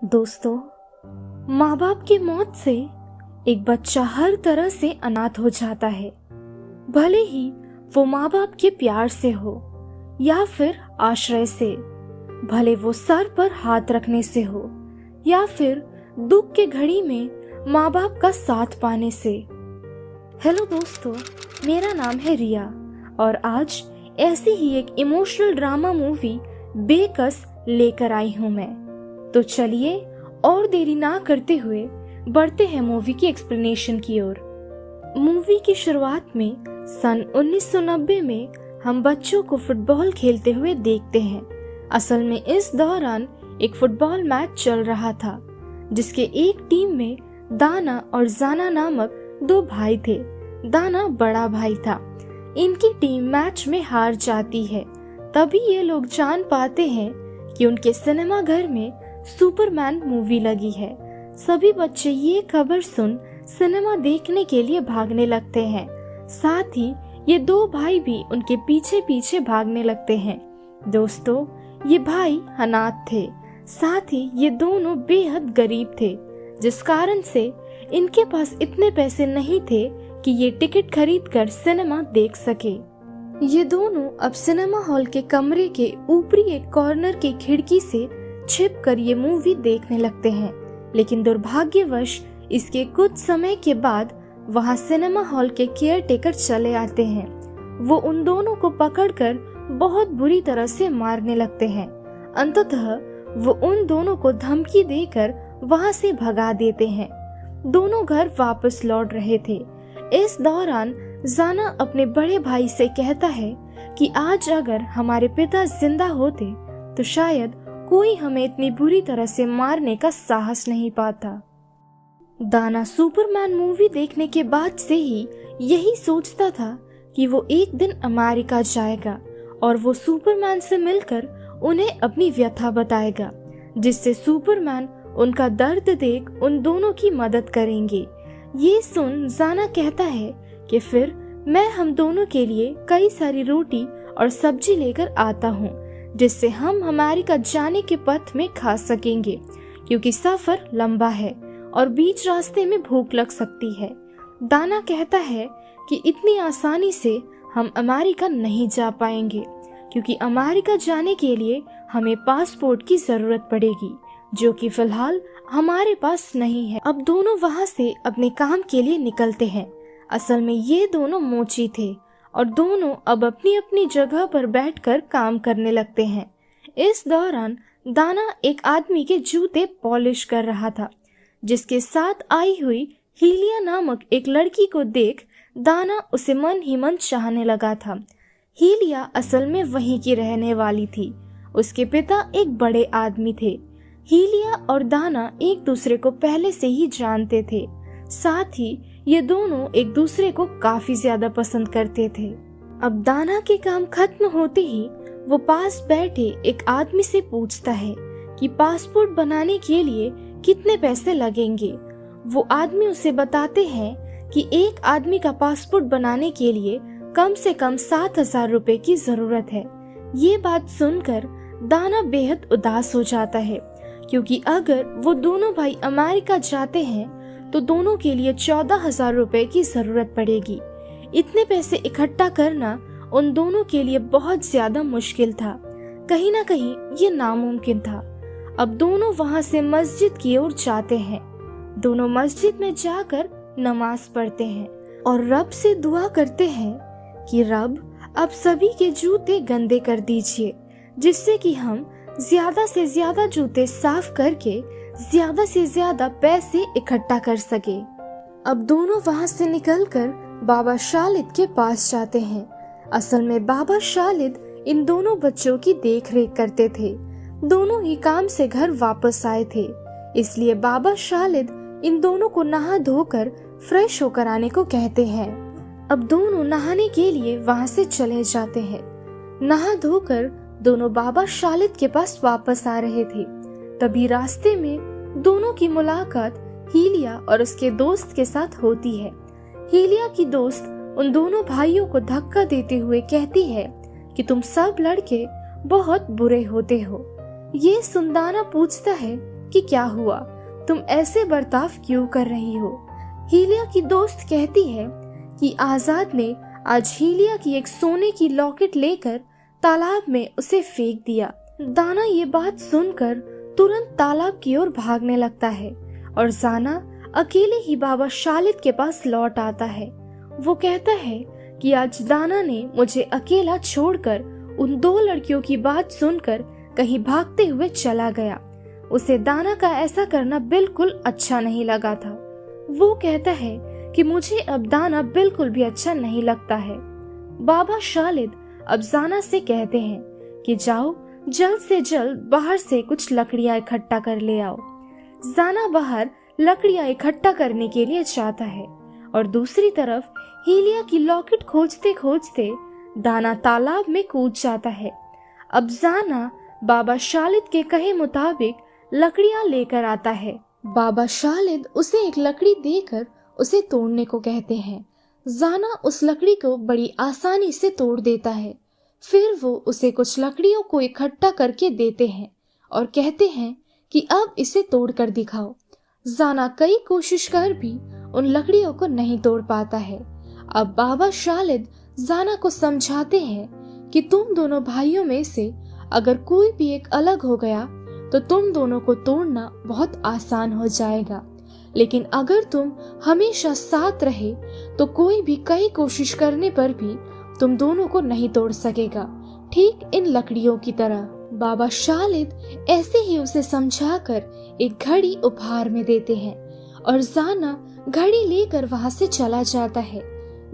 दोस्तों, माँ बाप की मौत से एक बच्चा हर तरह से अनाथ हो जाता है। भले ही वो माँ बाप के प्यार से हो या फिर आश्रय से, भले वो सर पर हाथ रखने से हो या फिर दुख के घड़ी में माँ बाप का साथ पाने से। हेलो दोस्तों, मेरा नाम है रिया और आज ऐसी ही एक इमोशनल ड्रामा मूवी बेकस लेकर आई हूँ मैं। तो चलिए और देरी ना करते हुए बढ़ते हैं मूवी की एक्सप्लेनेशन की ओर। मूवी की शुरुआत में सन 1990 में हम बच्चों को फुटबॉल खेलते हुए देखते हैं। असल में इस दौरान एक फुटबॉल मैच चल रहा था जिसके एक टीम में दाना और जाना नामक दो भाई थे। दाना बड़ा भाई था। इनकी टीम मैच में हार जाती है। तभी ये लोग जान पाते हैं कि उनके सिनेमा घर में सुपरमैन मूवी लगी है। सभी बच्चे ये खबर सुन सिनेमा देखने के लिए भागने लगते हैं। साथ ही ये दो भाई भी उनके पीछे पीछे भागने लगते हैं। दोस्तों, ये भाई अनाथ थे। साथ ही ये दोनों बेहद गरीब थे, जिस कारण से इनके पास इतने पैसे नहीं थे कि ये टिकट खरीद कर सिनेमा देख सके। ये दोनों अब सिनेमा हॉल के कमरे के ऊपरी एक कॉर्नर की खिड़की से छिप कर ये मूवी देखने लगते हैं। लेकिन दुर्भाग्यवश इसके कुछ समय के बाद वहाँ सिनेमा हॉल के केयर टेकर चले आते हैं। वो उन दोनों को पकड़कर बहुत बुरी तरह से मारने लगते हैं। अंततः वो उन दोनों को धमकी देकर वहाँ से भगा देते हैं। दोनों घर वापस लौट रहे थे। इस दौरान जाना अपने बड़े भाई से कहता है कि आज अगर हमारे पिता जिंदा होते तो शायद कोई हमें इतनी बुरी तरह से मारने का साहस नहीं पाता। दाना सुपरमैन मूवी देखने के बाद से ही यही सोचता था कि वो एक दिन अमेरिका जाएगा और वो सुपरमैन से मिलकर उन्हें अपनी व्यथा बताएगा, जिससे सुपरमैन उनका दर्द देख उन दोनों की मदद करेंगे। ये सुन जाना कहता है कि फिर मैं हम दोनों के लिए कई सारी रोटी और सब्जी लेकर आता हूँ, जिससे हम अमेरिका जाने के पथ में खा सकेंगे, क्योंकि सफर लंबा है और बीच रास्ते में भूख लग सकती है। दाना कहता है कि इतनी आसानी से हम अमेरिका नहीं जा पाएंगे, क्योंकि अमेरिका जाने के लिए हमें पासपोर्ट की जरूरत पड़ेगी, जो कि फिलहाल हमारे पास नहीं है। अब दोनों वहाँ से अपने काम के लिए निकलते हैं। असल में ये दोनों मोची थे और दोनों अब अपनी अपनी जगह पर बैठकर काम करने लगते हैं। इस दौरान दाना एक आदमी के जूते पॉलिश कर रहा था, जिसके साथ आई हुई हीलिया नामक एक लड़की को देख दाना उसे मन ही मन चाहने लगा था। हीलिया असल में वहीं की रहने वाली थी। उसके पिता एक बड़े आदमी थे। हीलिया और दाना एक दूसरे को पहले से ही जानते थे। साथ ही ये दोनों एक दूसरे को काफी ज्यादा पसंद करते थे। अब दाना के काम खत्म होते ही वो पास बैठे एक आदमी से पूछता है कि पासपोर्ट बनाने के लिए कितने पैसे लगेंगे। वो आदमी उसे बताते हैं कि एक आदमी का पासपोर्ट बनाने के लिए कम से कम 7,000 रुपए की जरूरत है। ये बात सुनकर दाना बेहद उदास हो जाता है, क्योंकि अगर वो दोनों भाई अमेरिका जाते हैं तो दोनों के लिए 14,000 रुपए की जरूरत पड़ेगी। इतने पैसे इकट्ठा करना उन दोनों के लिए बहुत ज्यादा मुश्किल था। कहीं ना कहीं ये नामुमकिन था। अब दोनों वहाँ से मस्जिद की ओर जाते हैं। दोनों मस्जिद में जाकर नमाज पढ़ते हैं और रब से दुआ करते हैं कि रब अब सभी के जूते गंदे कर दीजिए, जिससे कि हम ज्यादा से ज्यादा जूते साफ करके ज्यादा से ज्यादा पैसे इकट्ठा कर सके। अब दोनों वहाँ से निकलकर बाबा शालिद के पास जाते हैं। असल में बाबा शालिद इन दोनों बच्चों की देखरेख करते थे। दोनों ही काम से घर वापस आए थे, इसलिए बाबा शालिद इन दोनों को नहा धोकर फ्रेश होकर आने को कहते हैं। अब दोनों नहाने के लिए वहाँ से चले जाते हैं। नहा धोकर दोनों बाबा शालिद के पास वापस आ रहे थे। तभी रास्ते में दोनों की मुलाकात हीलिया और उसके दोस्त के साथ होती है। हीलिया की दोस्त उन दोनों भाइयों को धक्का देते हुए कहती है कि तुम सब लड़के बहुत बुरे होते हो। ये सुन दाना पूछता है कि क्या हुआ, तुम ऐसे बर्ताव क्यों कर रही हो। हीलिया की दोस्त कहती है कि आजाद ने आज हीलिया की एक सोने की लॉकेट लेकर तालाब में उसे फेंक दिया। दाना ये बात सुनकर तुरंत तालाब की ओर भागने लगता है और जाना अकेले ही बाबा शालिद के पास लौट आता है। वो कहता है कि आज दाना ने मुझे अकेला छोड़कर उन 2 लड़कियों की बात सुनकर कहीं भागते हुए चला गया। उसे दाना का ऐसा करना बिल्कुल अच्छा नहीं लगा था। वो कहता है कि मुझे अब दाना बिल्कुल भी अच्छा नहीं लगता है। बाबा शालिद अब जाना से कहते हैं कि जाओ जल्द से जल्द बाहर से कुछ लकड़ियां इकट्ठा कर ले आओ। जाना बाहर लकड़ियां इकट्ठा करने के लिए जाता है और दूसरी तरफ हीलिया की लॉकेट खोजते खोजते दाना तालाब में कूद जाता है। अब जाना बाबा शालिद के कहे मुताबिक लकड़ियां लेकर आता है। बाबा शालिद उसे एक लकड़ी देकर उसे तोड़ने को कहते हैं। जाना उस लकड़ी को बड़ी आसानी से तोड़ देता है। फिर वो उसे कुछ लकड़ियों को इकट्ठा करके देते हैं और कहते हैं कि अब इसे तोड़कर दिखाओ। जाना कई कोशिश कर भी उन लकड़ियों को नहीं तोड़ पाता है। अब बाबा शालिद जाना को समझाते हैं कि तुम दोनों भाइयों में से अगर कोई भी एक अलग हो गया तो तुम दोनों को तोड़ना बहुत आसान हो जाएगा, लेकिन अगर तुम हमेशा साथ रहे तो कोई भी कई कोशिश करने पर भी तुम दोनों को नहीं तोड़ सकेगा, ठीक इन लकड़ियों की तरह। बाबा शालिद ऐसे ही उसे समझाकर एक घड़ी उपहार में देते हैं और जाना घड़ी लेकर वहां से चला जाता है।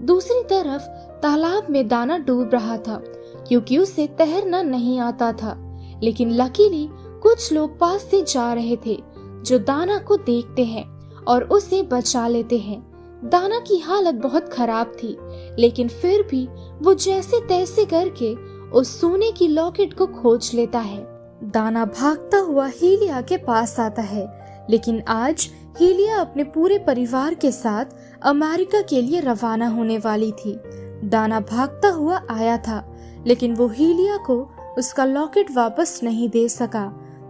दूसरी तरफ तालाब में दाना डूब रहा था क्योंकि उसे तैरना नहीं आता था, लेकिन लकीली कुछ लोग पास से जा रहे थे जो दाना को देखते हैं और उसे बचा लेते हैं। दाना की हालत बहुत खराब थी, लेकिन फिर भी वो जैसे तैसे करके उस सोने की लॉकेट को खोज लेता है। दाना भागता हुआ हीलिया के पास आता है, लेकिन आज हीलिया अपने पूरे परिवार के साथ अमेरिका के लिए रवाना होने वाली थी। दाना भागता हुआ आया था, लेकिन वो हीलिया को उसका लॉकेट वापस नहीं दे सका।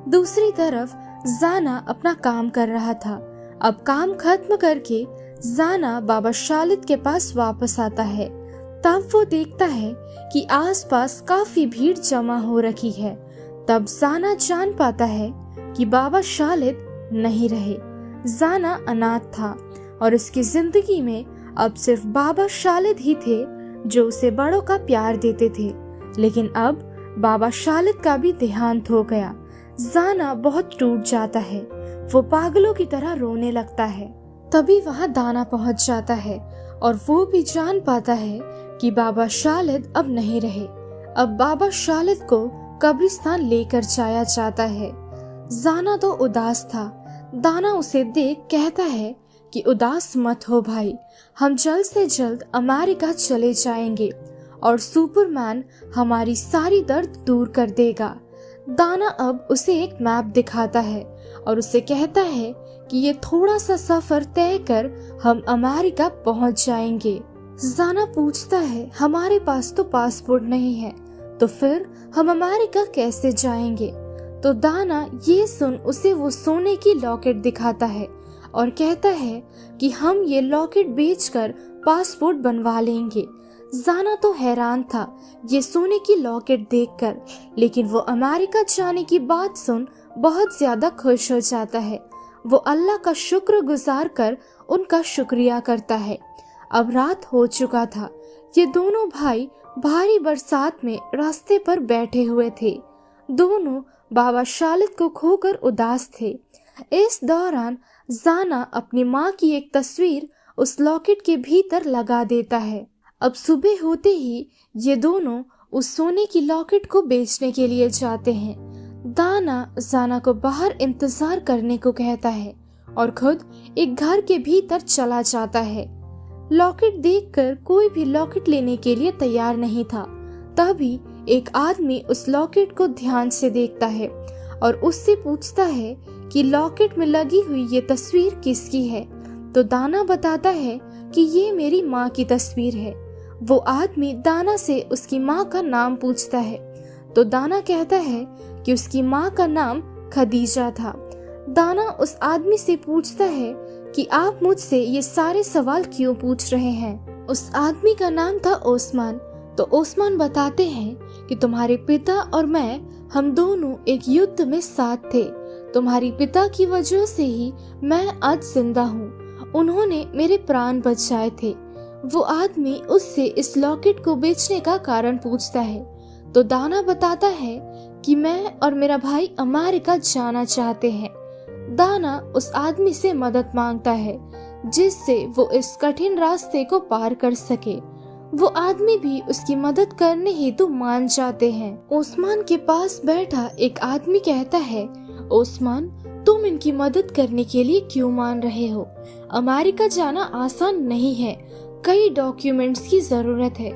दूसरी तरफ जाना अपना काम कर रहा था। अब काम खत्म करके जाना बाबा शालिद के पास वापस आता है। तब वो देखता है कि आसपास काफी भीड़ जमा हो रखी है। तब जाना जान पाता है कि बाबा शालिद नहीं रहे। जाना अनाथ था और उसकी जिंदगी में अब सिर्फ बाबा शालिद ही थे जो उसे बड़ों का प्यार देते थे, लेकिन अब बाबा शालिद का भी देहांत हो गया। जाना बहुत टूट जाता है। वो पागलों की तरह रोने लगता है। तभी वहां दाना पहुंच जाता है और वो भी जान पाता है कि बाबा शालिद अब नहीं रहे। अब बाबा शालिद को कब्रिस्तान लेकर जाया जाता है। जाना तो उदास था। दाना उसे देख कहता है कि उदास मत हो भाई, हम जल्द से जल्द अमेरिका चले जाएंगे और सुपरमैन हमारी सारी दर्द दूर कर देगा। दाना अब उसे एक मैप दिखाता है और उसे कहता है कि ये थोड़ा सा सफर तय कर हम अमेरिका पहुंच जाएंगे। जाना पूछता है हमारे पास तो पासपोर्ट नहीं है, तो फिर हम अमेरिका कैसे जाएंगे। तो दाना ये सुन उसे वो सोने की लॉकेट दिखाता है और कहता है कि हम ये लॉकेट बेचकर पासपोर्ट बनवा लेंगे। जाना तो हैरान था ये सोने की लॉकेट देखकर, लेकिन वो अमेरिका जाने की बात सुन बहुत ज्यादा खुश हो जाता है। वो अल्लाह का शुक्र गुजार कर उनका शुक्रिया करता है। अब रात हो चुका था। ये दोनों भाई भारी बरसात में रास्ते पर बैठे हुए थे। दोनों बाबा शालिद को खोकर उदास थे। इस दौरान जाना अपनी माँ की एक तस्वीर उस लॉकेट के भीतर लगा देता है। अब सुबह होते ही ये दोनों उस सोने की लॉकेट को बेचने के लिए जाते हैं। दाना जाना को बाहर इंतजार करने को कहता है और खुद एक घर के भीतर चला जाता है। लॉकेट देखकर कोई भी लॉकेट लेने के लिए तैयार नहीं था। तभी एक आदमी उस लॉकेट को ध्यान से देखता है और उससे पूछता है कि लॉकेट में लगी हुई ये तस्वीर किसकी है। तो दाना बताता है कि ये मेरी माँ की तस्वीर है। वो आदमी दाना से उसकी माँ का नाम पूछता है, तो दाना कहता है कि उसकी माँ का नाम खदीजा था। दाना उस आदमी से पूछता है कि आप मुझसे ये सारे सवाल क्यों पूछ रहे हैं। उस आदमी का नाम था ओस्मान। तो ओस्मान बताते हैं कि तुम्हारे पिता और मैं, हम दोनों एक युद्ध में साथ थे। तुम्हारी पिता की वजह से ही मैं आज जिंदा हूँ। उन्होंने मेरे प्राण बचाए थे। वो आदमी उससे इस लॉकेट को बेचने का कारण पूछता है। तो दाना बताता है कि मैं और मेरा भाई अमेरिका जाना चाहते हैं। दाना उस आदमी से मदद मांगता है जिससे वो इस कठिन रास्ते को पार कर सके। वो आदमी भी उसकी मदद करने हेतु मान जाते हैं। ओस्मान के पास बैठा एक आदमी कहता है, ओस्मान, तुम इनकी मदद करने के लिए क्यों मान रहे हो? अमेरिका जाना आसान नहीं है। कई डॉक्यूमेंट्स की जरूरत है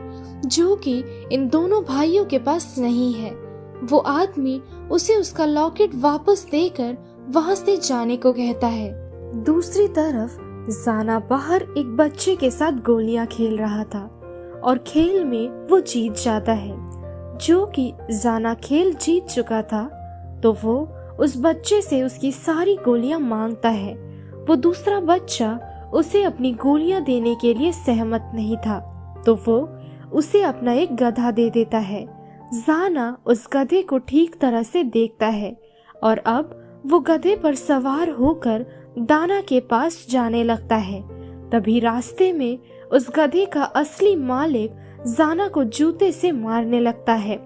जो कि इन दोनों भाइयों के पास नहीं है। वो आदमी उसे उसका लॉकेट वापस देकर वहां से जाने को कहता है। दूसरी तरफ जाना बाहर एक बच्चे के साथ गोलियां खेल रहा था और खेल में वो जीत जाता है। जो कि जाना खेल जीत चुका था तो वो उस बच्चे से उसकी सारी गोलियां मांगता है। वो दूसरा बच्चा उसे अपनी गोलियां देने के लिए सहमत नहीं था तो वो उसे अपना एक गधा दे देता है। जाना उस गधे को ठीक तरह से देखता है और अब वो गधे पर सवार होकर दाना के पास जाने लगता है। तभी रास्ते में उस गधे का असली मालिक जाना को जूते से मारने लगता है।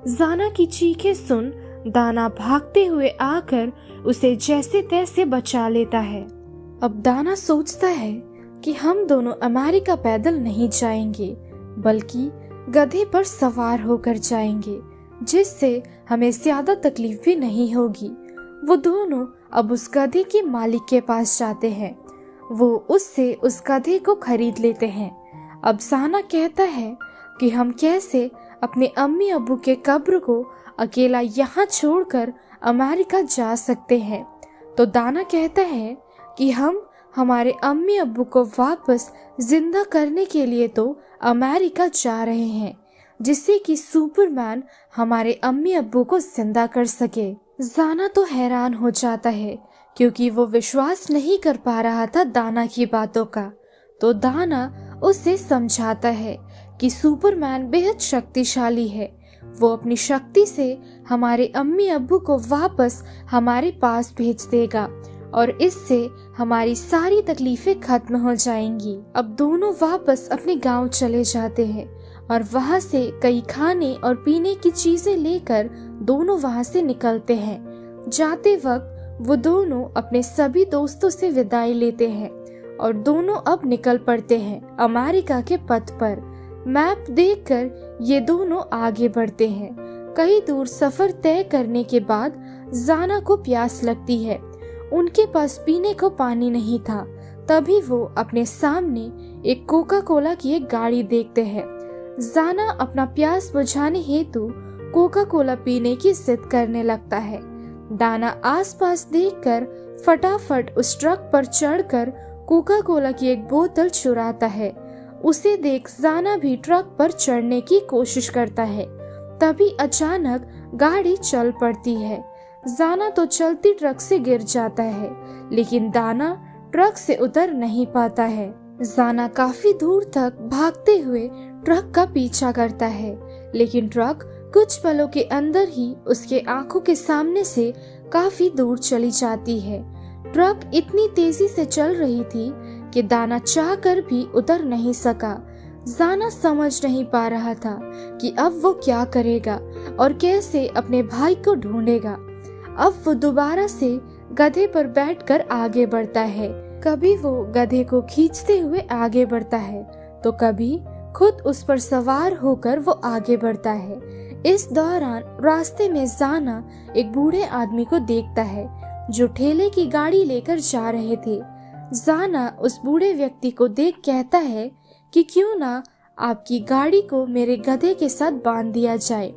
जाना की चीखें सुन दाना भागते हुए आकर उसे जैसे तैसे बचा लेता है। अब दाना सोचता है कि हम दोनों अमेरिका पैदल नहीं जाएंगे बल्कि गधे पर सवार होकर जाएंगे, जिससे हमें ज्यादा तकलीफ भी नहीं होगी। वो दोनों अब उस गधे के मालिक के पास जाते हैं। वो उससे उस गधे को खरीद लेते हैं। अब जाना कहता है कि हम कैसे अपने अम्मी अब्बू के कब्र को अकेला यहाँ छोड़कर अमेरिका जा सकते हैं। तो दाना कहता है कि हम हमारे अम्मी अब्बू को वापस जिंदा करने के लिए तो अमेरिका जा रहे हैं, जिससे कि सुपरमैन हमारे अम्मी अब्बू को जिंदा कर सके। जाना तो हैरान हो जाता है क्योंकि वो विश्वास नहीं कर पा रहा था दाना की बातों का। तो दाना उसे समझाता है कि सुपरमैन बेहद शक्तिशाली है। वो अपनी शक्ति से हमारे अम्मी अब्बू को वापस हमारे पास भेज देगा और इससे हमारी सारी तकलीफें खत्म हो जाएंगी। अब दोनों वापस अपने गांव चले जाते हैं और वहां से कई खाने और पीने की चीजें लेकर दोनों वहां से निकलते हैं। जाते वक्त वो दोनों अपने सभी दोस्तों से विदाई लेते हैं और दोनों अब निकल पड़ते हैं अमेरिका के पथ पर। मैप देखकर ये दोनों आगे बढ़ते हैं। कई दूर सफर तय करने के बाद जाना को प्यास लगती है। उनके पास पीने को पानी नहीं था। तभी वो अपने सामने एक कोका कोला की एक गाड़ी देखते हैं। जाना अपना प्यास बुझाने हेतु कोका कोला पीने की जिद करने लगता है। दाना आसपास देखकर फटाफट उस ट्रक पर चढ़कर कोका कोला की एक बोतल चुराता है। उसे देख जाना भी ट्रक पर चढ़ने की कोशिश करता है। तभी अचानक गाड़ी चल पड़ती है। जाना तो चलती ट्रक से गिर जाता है, लेकिन दाना ट्रक से उतर नहीं पाता है। जाना काफी दूर तक भागते हुए ट्रक का पीछा करता है, लेकिन ट्रक कुछ पलों के अंदर ही उसके आंखों के सामने से काफी दूर चली जाती है। ट्रक इतनी तेजी से चल रही थी कि दाना चाहकर भी उतर नहीं सका। जाना समझ नहीं पा रहा था कि अब वो क्या करेगा और कैसे अपने भाई को ढूंढेगा। अब वो दोबारा से गधे पर बैठकर आगे बढ़ता है। कभी वो गधे को खींचते हुए आगे बढ़ता है तो कभी खुद उस पर सवार होकर वो आगे बढ़ता है। इस दौरान रास्ते में जाना एक बूढ़े आदमी को देखता है जो ठेले की गाड़ी लेकर जा रहे थे। जाना उस बूढ़े व्यक्ति को देख कहता है कि क्यों ना आपकी गाड़ी को मेरे गधे के साथ बांध दिया जाए,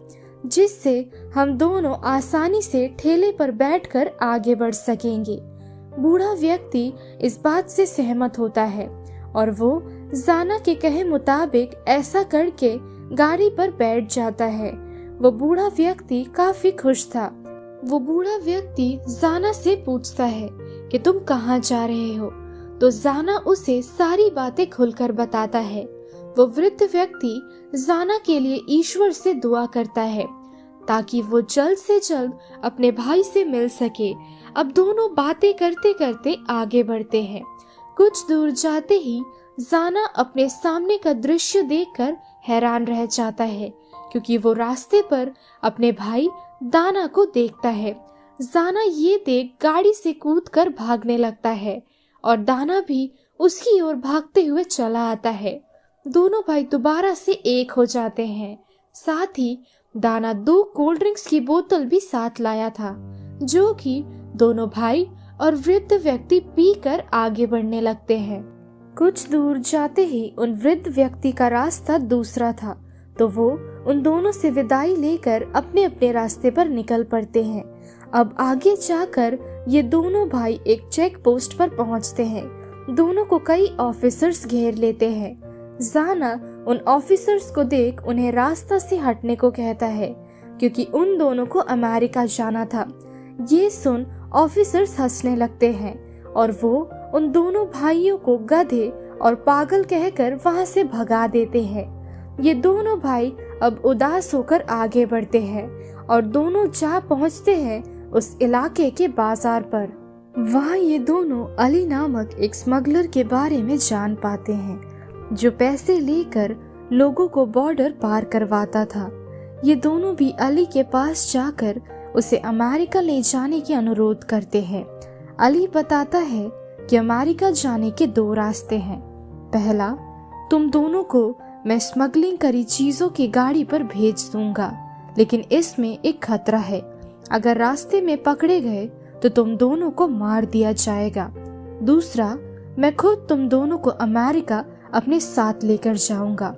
जिससे हम दोनों आसानी से ठेले पर बैठकर आगे बढ़ सकेंगे। बूढ़ा व्यक्ति इस बात से सहमत होता है और वो जाना के कहे मुताबिक ऐसा करके गाड़ी पर बैठ जाता है। वो बूढ़ा व्यक्ति काफी खुश था। वो बूढ़ा व्यक्ति जाना से पूछता है कि तुम कहाँ जा रहे हो, तो जाना उसे सारी बातें खुलकर बताता है। वो वृद्ध व्यक्ति जाना के लिए ईश्वर से दुआ करता है ताकि वो जल्द से जल्द अपने भाई से मिल सके। अब दोनों बातें करते करते आगे बढ़ते हैं। कुछ दूर जाते ही जाना अपने सामने का दृश्य देखकर हैरान रह जाता है, क्योंकि वो रास्ते पर अपने भाई दाना को देखता है। जाना ये देख गाड़ी से कूदकर भागने लगता है और दाना भी उसकी ओर भागते हुए चला आता है। दोनों भाई दोबारा से एक हो जाते हैं। साथ ही दाना 2 कोल्ड ड्रिंक्स की बोतल भी साथ लाया था, जो कि दोनों भाई और वृद्ध व्यक्ति पीकर आगे बढ़ने लगते हैं। कुछ दूर जाते ही उन वृद्ध व्यक्ति का रास्ता दूसरा था, तो वो उन दोनों से विदाई लेकर अपने अपने रास्ते पर निकल पड़ते हैं। अब आगे जाकर ये दोनों भाई एक चेक पोस्ट पर पहुंचते हैं। दोनों को कई ऑफिसर्स घेर लेते हैं। जाना उन ऑफिसर्स को देख उन्हें रास्ता से हटने को कहता है, क्योंकि उन दोनों को अमेरिका जाना था। ये सुन ऑफिसर्स हंसने लगते हैं और वो उन दोनों भाइयों को गधे और पागल कहकर वहां से भगा देते हैं। ये दोनों भाई अब उदास होकर आगे बढ़ते हैं और दोनों जा पहुंचते हैं उस इलाके के बाजार पर। वहां ये दोनों अली नामक एक स्मगलर के बारे में जान पाते हैं, जो पैसे लेकर लोगों को बॉर्डर पार करवाता था। ये दोनों भी अली के पास जाकर उसे अमेरिका ले जाने की अनुरोध करते हैं। अली बताता है कि अमेरिका जाने के 2 रास्ते हैं। पहला, तुम दोनों को मैं स्मगलिंग करी चीजों की गाड़ी पर भेज दूंगा, लेकिन इसमें एक खतरा है। अगर रास्ते में पकड़े गए तो तुम दोनों को मार दिया जाएगा। दूसरा, मैं खुद तुम दोनों को अमेरिका अपने साथ लेकर जाऊंगा।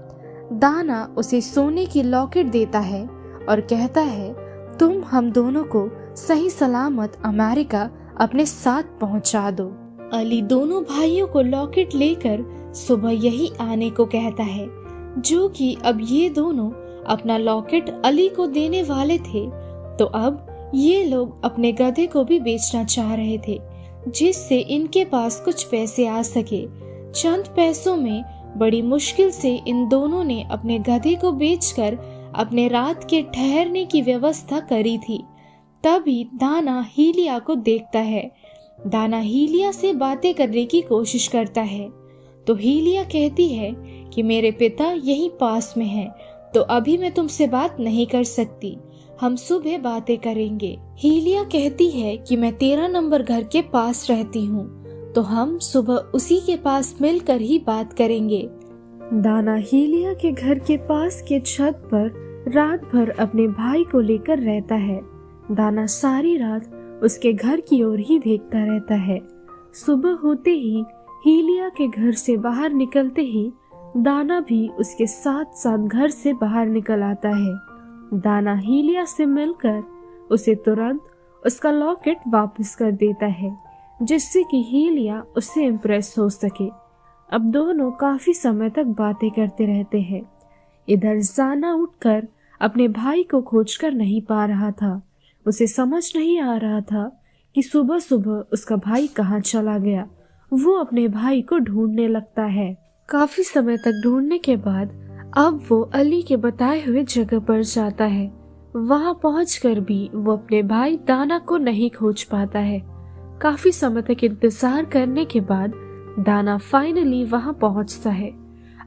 दाना उसे सोने की लॉकेट देता है और कहता है, तुम हम दोनों को सही सलामत अमेरिका अपने साथ पहुंचा दो। अली दोनों भाइयों को लॉकेट लेकर सुबह यही आने को कहता है, जो कि अब ये दोनों अपना लॉकेट अली को देने वाले थे। तो अब ये लोग अपने गधे को भी बेचना चाह रहे थे, जिससे इनके पास कुछ पैसे आ सके। चंद पैसों में बड़ी मुश्किल से इन दोनों ने अपने गधे को बेचकर अपने रात के ठहरने की व्यवस्था करी थी। तभी दाना हीलिया को देखता है। दाना हीलिया से बातें करने की कोशिश करता है, तो हीलिया कहती है कि मेरे पिता यहीं पास में हैं, तो अभी मैं तुमसे बात नहीं कर सकती, हम सुबह बातें करेंगे। हीलिया कहती है कि मैं 13 नंबर घर के पास रहती हूँ, तो हम सुबह उसी के पास मिलकर ही बात करेंगे। दाना हीलिया के घर के पास के छत पर रात भर अपने भाई को लेकर रहता है। दाना सारी रात उसके घर की ओर ही देखता रहता है। सुबह होते ही हीलिया के घर से बाहर निकलते ही दाना भी उसके साथ साथ घर से बाहर निकल आता है। दाना हीलिया से मिलकर उसे तुरंत उसका लॉकेट वापस कर देता है, जिससे कि हीलिया उससे इम्प्रेस हो सके। अब दोनों काफी समय तक बातें करते रहते हैं। इधर जाना उठकर अपने भाई को खोजकर नहीं पा रहा था। उसे समझ नहीं आ रहा था कि सुबह सुबह उसका भाई कहाँ चला गया। वो अपने भाई को ढूंढने लगता है। काफी समय तक ढूंढने के बाद अब वो अली के बताए हुए जगह पर जाता है। वहां पहुंचकर भी वो अपने भाई दाना को नहीं खोज पाता है। काफी समय तक इंतजार करने के बाद दाना फाइनली वहां पहुंचता है।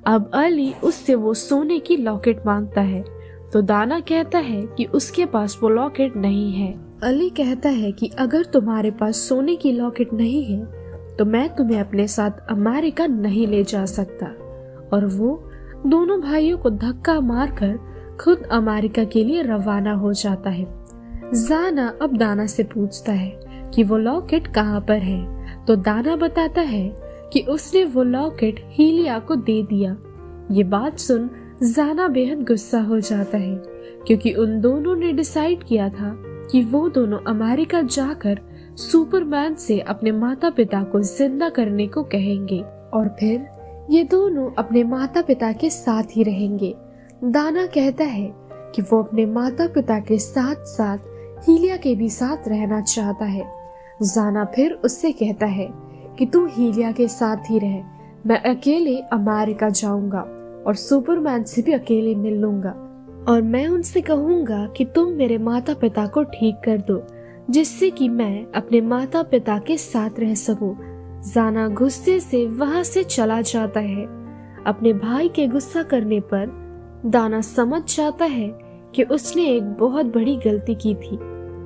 अब अली उससे वो सोने की लॉकेट मांगता है, तो दाना कहता है कि उसके पास वो लॉकेट नहीं है। अली कहता है कि अगर तुम्हारे पास सोने की लॉकेट नहीं है तो मैं तुम्हें अपने साथ अमेरिका नहीं ले जा सकता। और वो दोनों भाइयों को धक्का मारकर खुद अमेरिका के लिए रवाना हो जाता है। जाना अब दाना से पूछता है कि वो लॉकेट कहाँ पर है, तो दाना बताता है कि उसने वो लॉकेट हीलिया को दे दिया। ये बात सुन जाना बेहद गुस्सा हो जाता है, क्योंकि उन दोनों ने डिसाइड किया था कि वो दोनों अमेरिका जाकर सुपरमैन से अपने माता पिता को जिंदा करने को कहेंगे और फिर ये दोनों अपने माता पिता के साथ ही रहेंगे। दाना कहता है कि वो अपने माता पिता के साथ साथ हीलिया के भी साथ रहना चाहता है। जाना फिर उससे कहता है कि तू हीलिया के साथ ही रह, मैं अकेले अमेरिका जाऊंगा और सुपरमैन से भी अकेले मिल लूंगा और मैं उनसे कहूंगा कि तुम मेरे माता पिता को ठीक कर दो, जिससे कि मैं अपने माता पिता के साथ रह सकूं। जाना गुस्से से वहां से चला जाता है। अपने भाई के गुस्सा करने पर दाना समझ जाता है कि उसने एक बहुत बड़ी गलती की थी।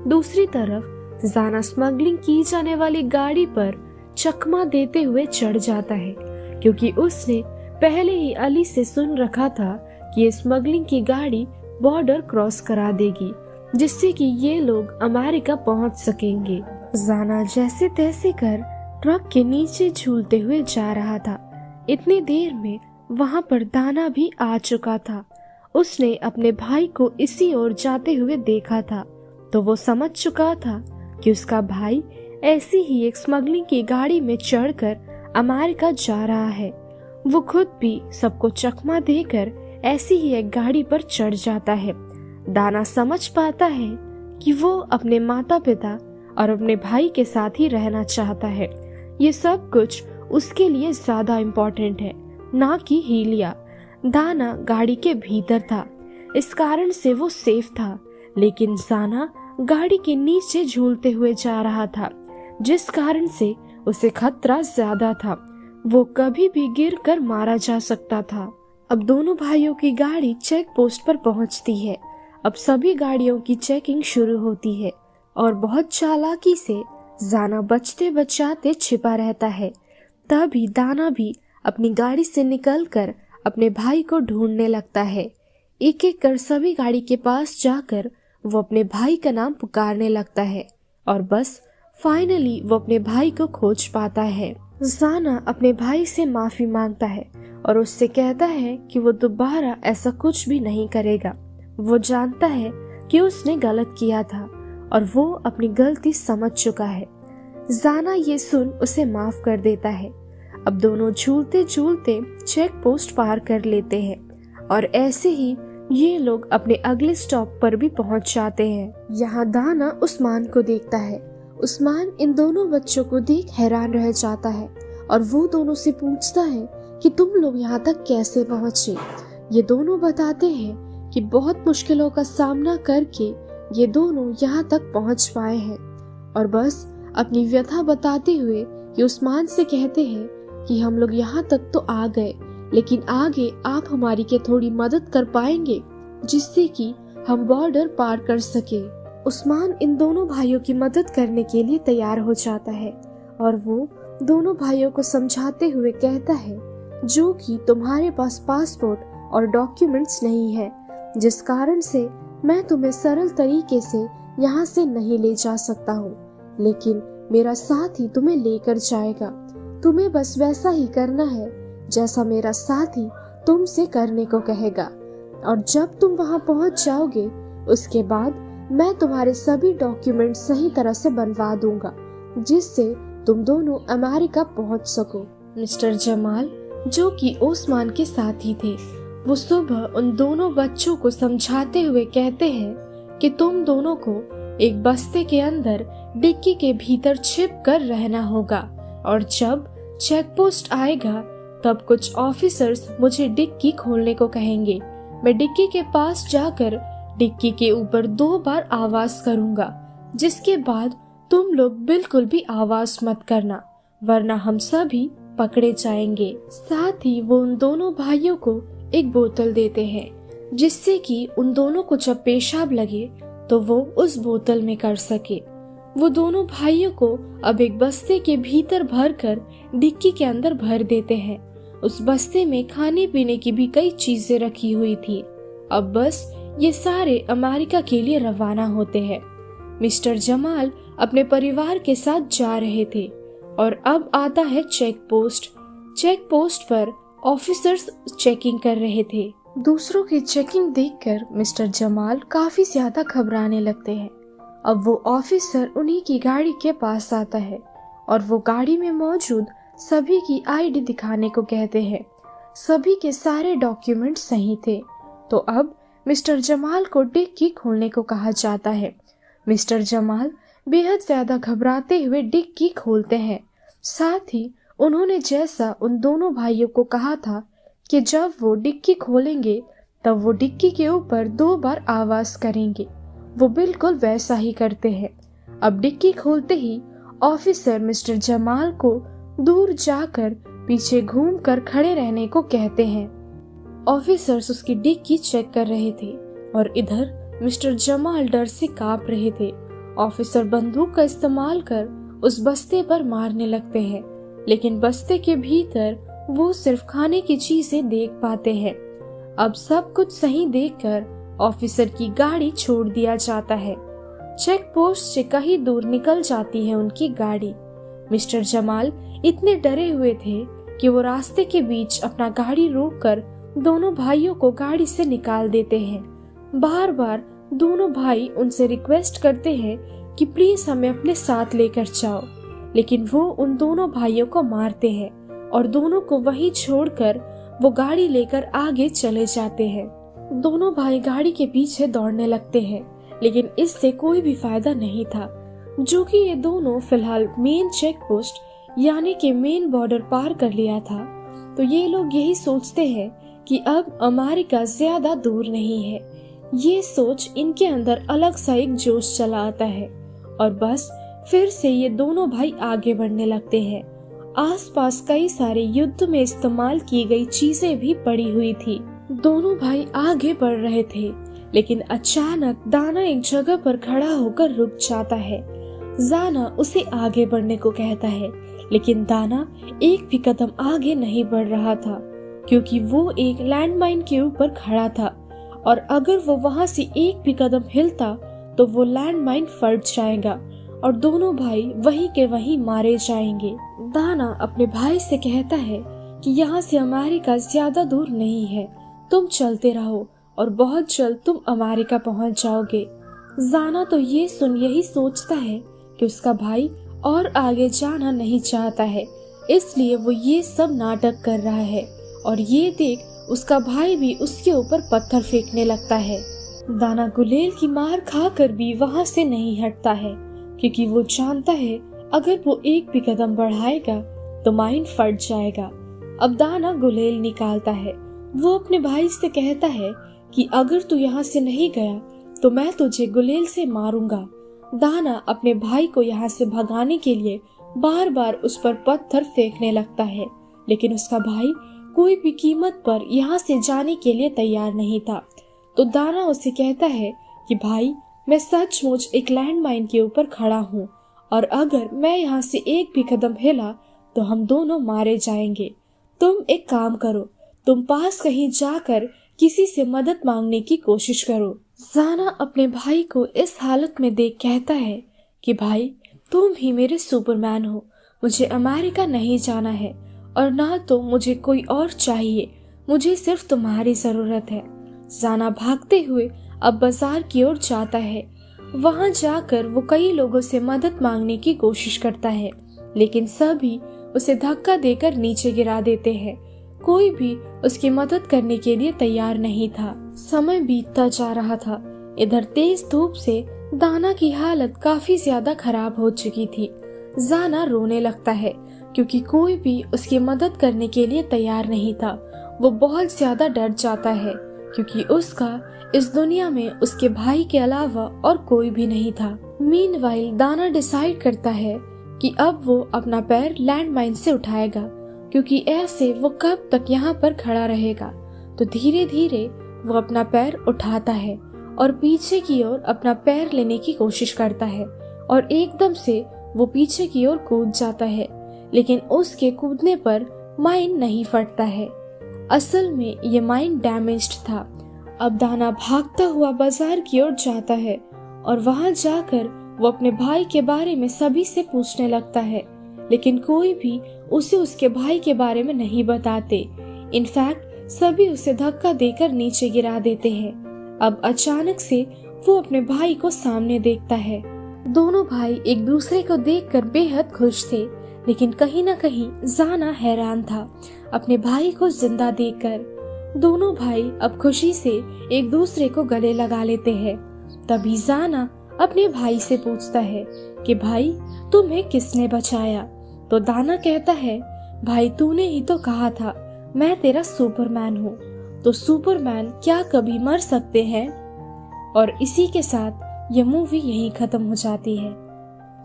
दूसरी तरफ जाना स्मगलिंग की जाने वाली गाड़ी पर चकमा देते हुए चढ़ जाता है, क्योंकि उसने पहले ही अली से सुन रखा था कि ये स्मगलिंग की गाड़ी बॉर्डर क्रॉस करा देगी, जिससे कि ये लोग अमेरिका पहुंच सकेंगे। जाना जैसे तैसे कर ट्रक के नीचे झूलते हुए जा रहा था। इतनी देर में वहां पर दाना भी आ चुका था। उसने अपने भाई को इसी ओर जाते हुए देखा था, तो वो समझ चुका था कि उसका भाई ऐसी ही एक स्मगलिंग की गाड़ी में चढ़कर अमेरिका जा रहा है। वो खुद भी सबको चकमा देकर ऐसी ही एक गाड़ी पर चढ़ जाता है। दाना समझ पाता है कि वो अपने माता पिता और अपने भाई के साथ ही रहना चाहता है। ये सब कुछ उसके लिए ज्यादा इम्पोर्टेंट है, ना कि हीलिया। दाना गाड़ी के भीतर था, इस कारण से वो सेफ था, लेकिन जाना गाड़ी के नीचे झूलते हुए जा रहा था, जिस कारण से उसे खतरा ज्यादा था। वो कभी भी गिरकर मारा जा सकता था। अब दोनों भाइयों की गाड़ी चेक पोस्ट पर पहुंचती है। अब सभी गाड़ियों की चेकिंग शुरू होती है और बहुत चालाकी से जाना बचते बचाते छिपा रहता है। तभी दाना भी अपनी गाड़ी से निकलकर अपने भाई को ढूंढने लगता है। एक एक कर सभी गाड़ी के पास जाकर वो अपने भाई का नाम पुकारने लगता है और बस फाइनली वो अपने भाई को खोज पाता है। जाना अपने भाई से माफी मांगता है और उससे कहता है कि वो दोबारा ऐसा कुछ भी नहीं करेगा। वो जानता है कि उसने गलत किया था और वो अपनी गलती समझ चुका है। जाना ये सुन उसे माफ कर देता है। अब दोनों झूलते झूलते चेक पोस्ट पार कर लेते हैं और ऐसे ही ये लोग अपने अगले स्टॉप पर भी पहुंच जाते हैं। यहाँ दाना उस्मान को देखता है। उस्मान इन दोनों बच्चों को देख हैरान रह जाता है और वो दोनों से पूछता है कि तुम लोग यहाँ तक कैसे पहुँचे। ये दोनों बताते हैं कि बहुत मुश्किलों का सामना करके ये दोनों यहाँ तक पहुँच पाए हैं और बस अपनी व्यथा बताते हुए ये उस्मान से कहते हैं कि हम लोग यहाँ तक तो आ गए, लेकिन आगे आप हमारी के थोड़ी मदद कर पाएंगे, जिससे कि हम बॉर्डर पार कर सके। उस्मान इन दोनों भाइयों की मदद करने के लिए तैयार हो जाता है और वो दोनों भाइयों को समझाते हुए कहता है जो कि तुम्हारे पास पासपोर्ट और डॉक्यूमेंट्स नहीं है, जिस कारण से मैं तुम्हें सरल तरीके से यहाँ से नहीं ले जा सकता हूँ, लेकिन मेरा साथी तुम्हें लेकर जाएगा। तुम्हें बस वैसा ही करना है जैसा मेरा साथी तुमसे करने को कहेगा और जब तुम वहां पहुंच जाओगे उसके बाद मैं तुम्हारे सभी डॉक्यूमेंट सही तरह से बनवा दूंगा, जिससे तुम दोनों अमेरिका पहुंच सको। मिस्टर जमाल जो कि ओस्मान के साथी थे, वो सुबह उन दोनों बच्चों को समझाते हुए कहते हैं कि तुम दोनों को एक बस्ते के अंदर डिक्की के भीतर छिप कर रहना होगा और जब चेक पोस्ट आएगा तब कुछ ऑफिसर्स मुझे डिक्की खोलने को कहेंगे। मैं डिक्की के पास जाकर डिक्की के ऊपर 2 बार आवाज करूंगा, जिसके बाद तुम लोग बिल्कुल भी आवाज मत करना, वरना हम सभी पकड़े जाएंगे। साथ ही वो उन दोनों भाइयों को एक बोतल देते हैं, जिससे कि उन दोनों को जब पेशाब लगे तो वो उस बोतल में कर सके। वो दोनों भाइयों को अब एक बस्ते के भीतर भरकर डिक्की के अंदर भर देते हैं। उस बस्ते में खाने पीने की भी कई चीजें रखी हुई थी। अब बस ये सारे अमेरिका के लिए रवाना होते हैं। मिस्टर जमाल अपने परिवार के साथ जा रहे थे और अब आता है चेक पोस्ट। चेक पोस्ट पर ऑफिसर्स चेकिंग कर रहे थे। दूसरों की चेकिंग देखकर मिस्टर जमाल काफी ज्यादा घबराने लगते हैं। अब वो ऑफिसर उन्हीं की गाड़ी के पास आता है और वो गाड़ी में मौजूद सभी की आईडी दिखाने को कहते हैं। सभी के सारे डॉक्यूमेंट सही थे, तो अब मिस्टर जमाल को डिक्की खोलने को कहा जाता है। मिस्टर जमाल बेहद ज्यादा घबराते हुए डिक्की खोलते हैं। साथ ही उन्होंने जैसा उन दोनों भाइयों को कहा था कि जब वो डिक्की खोलेंगे तब वो डिक्की के ऊपर 2 बार आवाज करेंगे, वो बिल्कुल वैसा ही करते हैं। अब डिक्की खोलते ही ऑफिसर मिस्टर जमाल को दूर जाकर पीछे घूमकर खड़े रहने को कहते हैं। ऑफिसर्स उसकी डिक्की चेक कर रहे थे और इधर मिस्टर जमाल डर से कांप रहे थे। ऑफिसर बंदूक का इस्तेमाल कर उस बस्ते पर मारने लगते हैं, लेकिन बस्ते के भीतर वो सिर्फ खाने की चीजें देख पाते हैं। अब सब कुछ सही देखकर ऑफिसर की गाड़ी छोड़ दिया जाता है। चेक पोस्ट से कहीं दूर निकल जाती है उनकी गाड़ी। मिस्टर जमाल इतने डरे हुए थे कि वो रास्ते के बीच अपना गाड़ी रोककर दोनों भाइयों को गाड़ी से निकाल देते हैं। बार बार दोनों भाई उनसे रिक्वेस्ट करते हैं कि प्लीज हमें अपने साथ लेकर जाओ, लेकिन वो उन दोनों भाइयों को मारते हैं और दोनों को वहीं छोड़कर वो गाड़ी लेकर आगे चले जाते हैं। दोनों भाई गाड़ी के पीछे दौड़ने लगते हैं, लेकिन इससे कोई भी फायदा नहीं था, जो कि ये दोनों फिलहाल मेन चेक पोस्ट यानी कि मेन बॉर्डर पार कर लिया था। तो ये लोग यही सोचते हैं कि अब अमेरिका ज्यादा दूर नहीं है। ये सोच इनके अंदर अलग सा एक जोश चला आता है और बस फिर से ये दोनों भाई आगे बढ़ने लगते हैं। आसपास कई सारे युद्ध में इस्तेमाल की गई चीजें भी पड़ी हुई थी। दोनों भाई आगे बढ़ रहे थे, लेकिन अचानक दाना एक जगह पर खड़ा होकर रुक जाता है। जाना उसे आगे बढ़ने को कहता है, लेकिन दाना एक भी कदम आगे नहीं बढ़ रहा था, क्योंकि वो एक लैंडमाइन के ऊपर खड़ा था और अगर वो वहां से एक भी कदम हिलता तो वो लैंडमाइन फट जाएगा और दोनों भाई वहीं के वहीं मारे जाएंगे। दाना अपने भाई से कहता है कि यहाँ से अमेरिका ज्यादा दूर नहीं है, तुम चलते रहो और बहुत जल्द तुम अमेरिका पहुँच जाओगे। जाना तो ये सुन यही सोचता है कि उसका भाई और आगे जाना नहीं चाहता है, इसलिए वो ये सब नाटक कर रहा है और ये देख उसका भाई भी उसके ऊपर पत्थर फेंकने लगता है। दाना गुलेल की मार खाकर भी वहाँ से नहीं हटता है, क्योंकि वो जानता है अगर वो एक भी कदम बढ़ाएगा तो माइन फट जाएगा। अब दाना गुलेल निकालता है। वो अपने भाई से कहता है कि अगर तू यहाँ से नहीं गया तो मैं तुझे गुलेल से मारूंगा। दाना अपने भाई को यहाँ से भगाने के लिए बार बार उस पर पत्थर फेंकने लगता है, लेकिन उसका भाई कोई भी कीमत पर यहाँ से जाने के लिए तैयार नहीं था। तो दाना उसे कहता है कि भाई मैं सचमुच एक लैंडमाइन के ऊपर खड़ा हूँ और अगर मैं यहाँ से एक भी कदम हिला तो हम दोनों मारे जाएंगे। तुम एक काम करो, तुम पास कहीं जाकर किसी से मदद मांगने की कोशिश करो। जाना अपने भाई को इस हालत में देख कहता है कि भाई तुम ही मेरे सुपरमैन हो, मुझे अमेरिका नहीं जाना है और ना तो मुझे कोई और चाहिए, मुझे सिर्फ तुम्हारी जरूरत है। जाना भागते हुए अब बाजार की ओर जाता है। वहां जाकर वो कई लोगों से मदद मांगने की कोशिश करता है, लेकिन सभी उसे धक्का देकर नीचे गिरा देते हैं। कोई भी उसकी मदद करने के लिए तैयार नहीं था। समय बीतता जा रहा था। इधर तेज धूप से दाना की हालत काफी ज्यादा खराब हो चुकी थी। जाना रोने लगता है क्योंकि कोई भी उसकी मदद करने के लिए तैयार नहीं था। वो बहुत ज्यादा डर जाता है क्योंकि उसका इस दुनिया में उसके भाई के अलावा और कोई भी नहीं था। मीनवाइल दाना डिसाइड करता है कि अब वो अपना पैर लैंडमाइन से उठाएगा, क्योंकि ऐसे वो कब तक यहाँ पर खड़ा रहेगा। तो धीरे धीरे वो अपना पैर उठाता है और पीछे की ओर अपना पैर लेने की कोशिश करता है और एकदम से वो पीछे की ओर कूद जाता है, लेकिन उसके कूदने पर माइन नहीं फटता है। असल में ये माइन डैमेज्ड था। अब दाना भागता हुआ बाजार की ओर जाता है और वहां जाकर वो अपने भाई के बारे में सभी से पूछने लगता है, लेकिन कोई भी उसे उसके भाई के बारे में नहीं बताते। इनफैक्ट सभी उसे धक्का देकर नीचे गिरा देते हैं। अब अचानक से वो अपने भाई को सामने देखता है। दोनों भाई एक दूसरे को देखकर बेहद खुश थे, लेकिन कहीं न कहीं जाना हैरान था अपने भाई को जिंदा देखकर। दोनों भाई अब खुशी से एक दूसरे को गले लगा लेते हैं। तभी जाना अपने भाई से पूछता है कि भाई तुम्हें किसने बचाया। तो दाना कहता है भाई तूने ही तो कहा था मैं तेरा सुपरमैन हूँ, तो सुपरमैन क्या कभी मर सकते हैं। और इसी के साथ ये मूवी यहीं खत्म हो जाती है।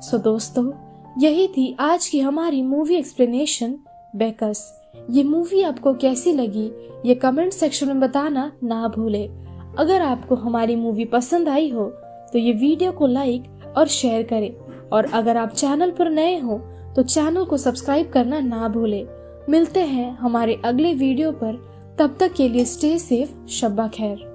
सो दोस्तों, यही थी आज की हमारी मूवी एक्सप्लेनेशन बेकस। ये मूवी आपको कैसी लगी ये कमेंट सेक्शन में बताना ना भूले। अगर आपको हमारी मूवी पसंद आई हो तो ये वीडियो को लाइक और शेयर करें, और अगर आप चैनल पर नए हो तो चैनल को सब्सक्राइब करना ना भूले। मिलते हैं हमारे अगले वीडियो पर, तब तक के लिए स्टे सेफ, शब्बा खैर।